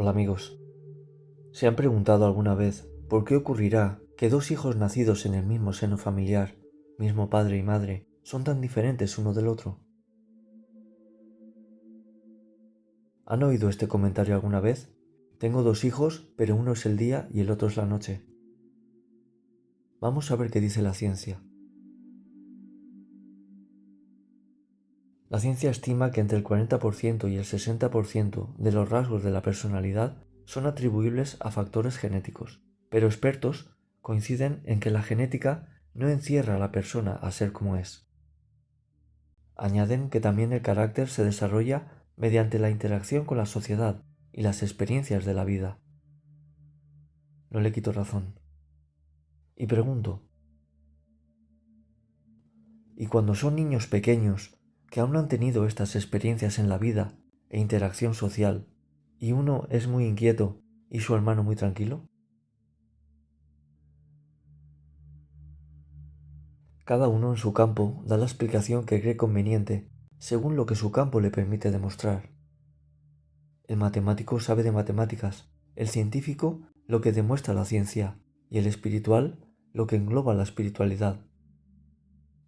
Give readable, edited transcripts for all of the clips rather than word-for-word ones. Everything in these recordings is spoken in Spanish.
Hola amigos, ¿se han preguntado alguna vez por qué ocurrirá que dos hijos nacidos en el mismo seno familiar, mismo padre y madre, son tan diferentes uno del otro? ¿Han oído este comentario alguna vez? Tengo dos hijos, pero uno es el día y el otro es la noche. Vamos a ver qué dice la ciencia. La ciencia estima que entre el 40% y el 60% de los rasgos de la personalidad son atribuibles a factores genéticos, pero expertos coinciden en que la genética no encierra a la persona a ser como es. Añaden que también el carácter se desarrolla mediante la interacción con la sociedad y las experiencias de la vida. No le quito razón. Y pregunto, ¿y cuando son niños pequeños que aún no han tenido estas experiencias en la vida e interacción social, y uno es muy inquieto y su hermano muy tranquilo? Cada uno en su campo da la explicación que cree conveniente según lo que su campo le permite demostrar. El matemático sabe de matemáticas, el científico lo que demuestra la ciencia y el espiritual lo que engloba la espiritualidad.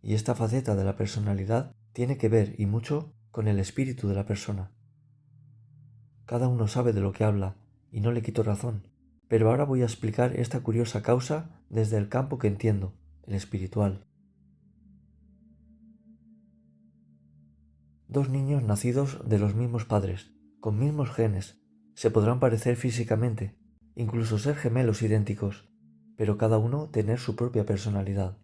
Y esta faceta de la personalidad tiene que ver y mucho con el espíritu de la persona. Cada uno sabe de lo que habla y no le quito razón, pero ahora voy a explicar esta curiosa causa desde el campo que entiendo, el espiritual. Dos niños nacidos de los mismos padres, con mismos genes, se podrán parecer físicamente, incluso ser gemelos idénticos, pero cada uno tener su propia personalidad.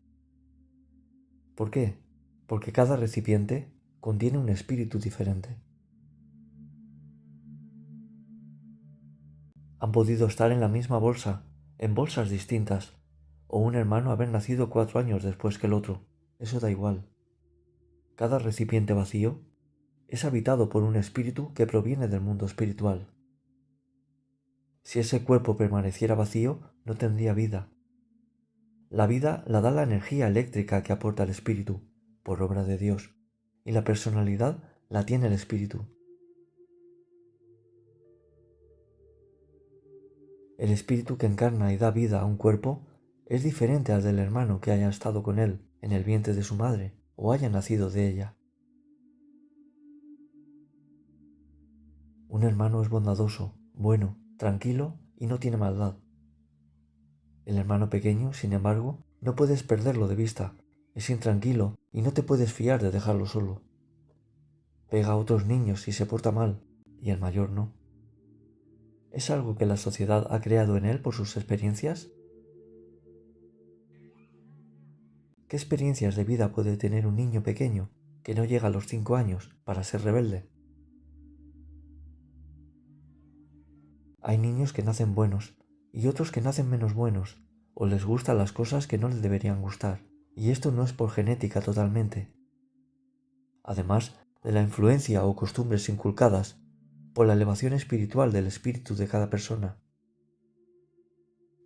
¿Por qué? Porque cada recipiente contiene un espíritu diferente. Han podido estar en la misma bolsa, en bolsas distintas, o un hermano haber nacido 4 años después que el otro. Eso da igual. Cada recipiente vacío es habitado por un espíritu que proviene del mundo espiritual. Si ese cuerpo permaneciera vacío, no tendría vida. La vida la da la energía eléctrica que aporta el espíritu, por obra de Dios, y la personalidad la tiene el espíritu. El espíritu que encarna y da vida a un cuerpo es diferente al del hermano que haya estado con él en el vientre de su madre o haya nacido de ella. Un hermano es bondadoso, bueno, tranquilo y no tiene maldad. El hermano pequeño, sin embargo, no puedes perderlo de vista, es intranquilo y no te puedes fiar de dejarlo solo. Pega a otros niños y se porta mal, y el mayor no. ¿Es algo que la sociedad ha creado en él por sus experiencias? ¿Qué experiencias de vida puede tener un niño pequeño que no llega a los 5 años para ser rebelde? Hay niños que nacen buenos y otros que nacen menos buenos, o les gustan las cosas que no les deberían gustar, y esto no es por genética totalmente. Además de la influencia o costumbres inculcadas por la elevación espiritual del espíritu de cada persona.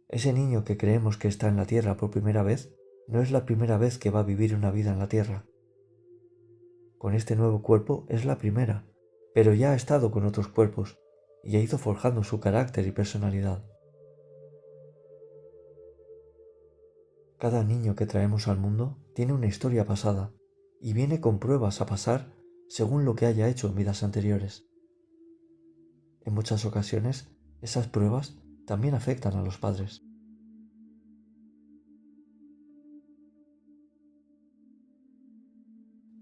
Ese niño que creemos que está en la tierra por primera vez, no es la primera vez que va a vivir una vida en la tierra. Con este nuevo cuerpo es la primera, pero ya ha estado con otros cuerpos y ha ido forjando su carácter y personalidad. Cada niño que traemos al mundo tiene una historia pasada y viene con pruebas a pasar según lo que haya hecho en vidas anteriores. En muchas ocasiones, esas pruebas también afectan a los padres.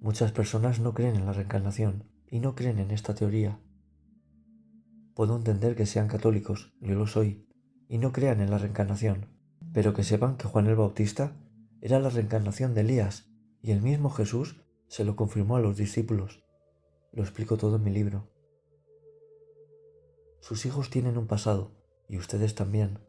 Muchas personas no creen en la reencarnación y no creen en esta teoría. Puedo entender que sean católicos, yo lo soy, y no crean en la reencarnación, pero que sepan que Juan el Bautista era la reencarnación de Elías y el mismo Jesús se lo confirmó a los discípulos. Lo explico todo en mi libro. Sus hijos tienen un pasado, y ustedes también.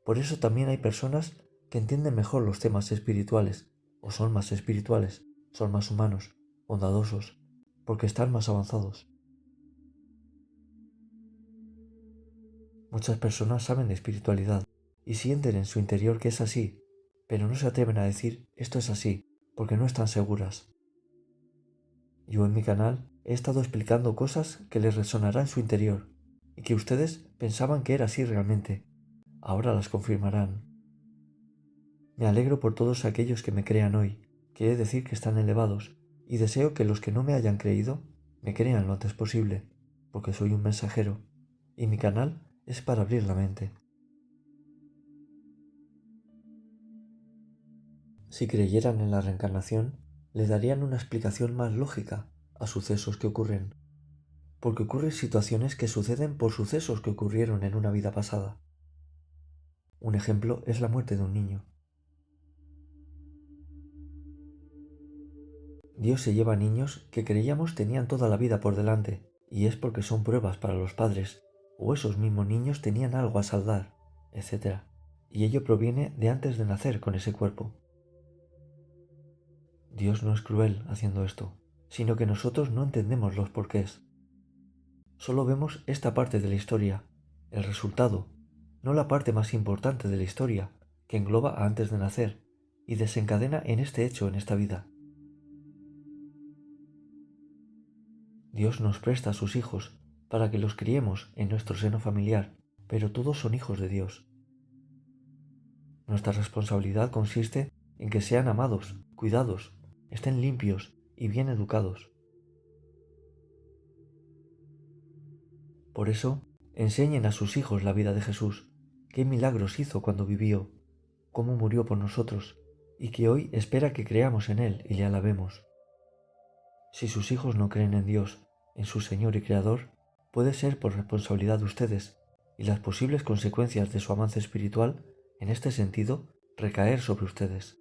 Por eso también hay personas que entienden mejor los temas espirituales, o son más espirituales, son más humanos, bondadosos, porque están más avanzados. Muchas personas saben de espiritualidad y sienten en su interior que es así, pero no se atreven a decir esto es así, porque no están seguras. Yo en mi canal he estado explicando cosas que les resonarán en su interior, y que ustedes pensaban que era así realmente. Ahora las confirmarán. Me alegro por todos aquellos que me crean hoy, quiere decir que están elevados, y deseo que los que no me hayan creído me crean lo antes posible, porque soy un mensajero, y mi canal es para abrir la mente. Si creyeran en la reencarnación, le darían una explicación más lógica a sucesos que ocurren, porque ocurren situaciones que suceden por sucesos que ocurrieron en una vida pasada. Un ejemplo es la muerte de un niño. Dios se lleva a niños que creíamos tenían toda la vida por delante, y es porque son pruebas para los padres, o esos mismos niños tenían algo a saldar, etc. Y ello proviene de antes de nacer con ese cuerpo. Dios no es cruel haciendo esto, sino que nosotros no entendemos los porqués. Solo vemos esta parte de la historia, el resultado, no la parte más importante de la historia, que engloba a antes de nacer y desencadena en este hecho en esta vida. Dios nos presta a sus hijos para que los criemos en nuestro seno familiar, pero todos son hijos de Dios. Nuestra responsabilidad consiste en que sean amados, cuidados, estén limpios y bien educados. Por eso, enseñen a sus hijos la vida de Jesús, qué milagros hizo cuando vivió, cómo murió por nosotros, y que hoy espera que creamos en Él y le alabemos. Si sus hijos no creen en Dios, en su Señor y Creador, puede ser por responsabilidad de ustedes, y las posibles consecuencias de su avance espiritual, en este sentido, recaer sobre ustedes.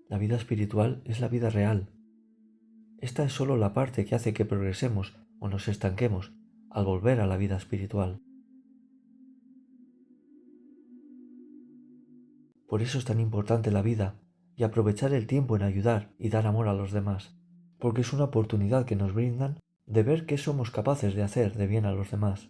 La vida espiritual es la vida real. Esta es solo la parte que hace que progresemos o nos estanquemos al volver a la vida espiritual. Por eso es tan importante la vida y aprovechar el tiempo en ayudar y dar amor a los demás, porque es una oportunidad que nos brindan de ver qué somos capaces de hacer de bien a los demás.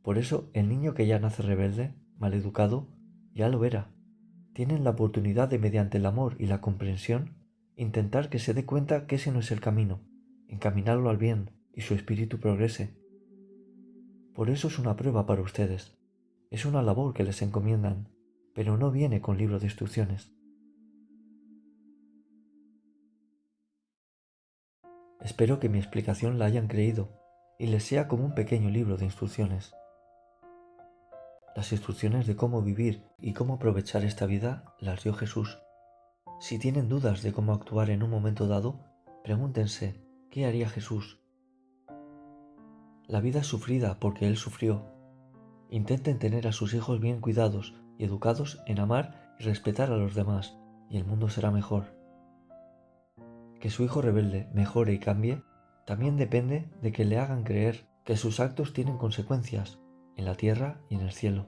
Por eso el niño que ya nace rebelde, maleducado, ya lo era. Tienen la oportunidad de, mediante el amor y la comprensión, intentar que se dé cuenta que ese no es el camino, encaminarlo al bien y su espíritu progrese. Por eso es una prueba para ustedes. Es una labor que les encomiendan, pero no viene con libro de instrucciones. Espero que mi explicación la hayan creído y les sea como un pequeño libro de instrucciones. Las instrucciones de cómo vivir y cómo aprovechar esta vida las dio Jesús. Si tienen dudas de cómo actuar en un momento dado, pregúntense, ¿qué haría Jesús? La vida es sufrida porque Él sufrió. Intenten tener a sus hijos bien cuidados y educados en amar y respetar a los demás, y el mundo será mejor. Que su hijo rebelde mejore y cambie también depende de que le hagan creer que sus actos tienen consecuencias en la tierra y en el cielo.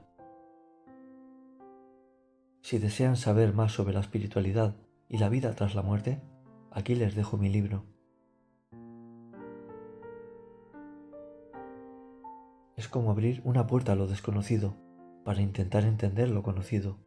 Si desean saber más sobre la espiritualidad y la vida tras la muerte, aquí les dejo mi libro. Es como abrir una puerta a lo desconocido para intentar entender lo conocido.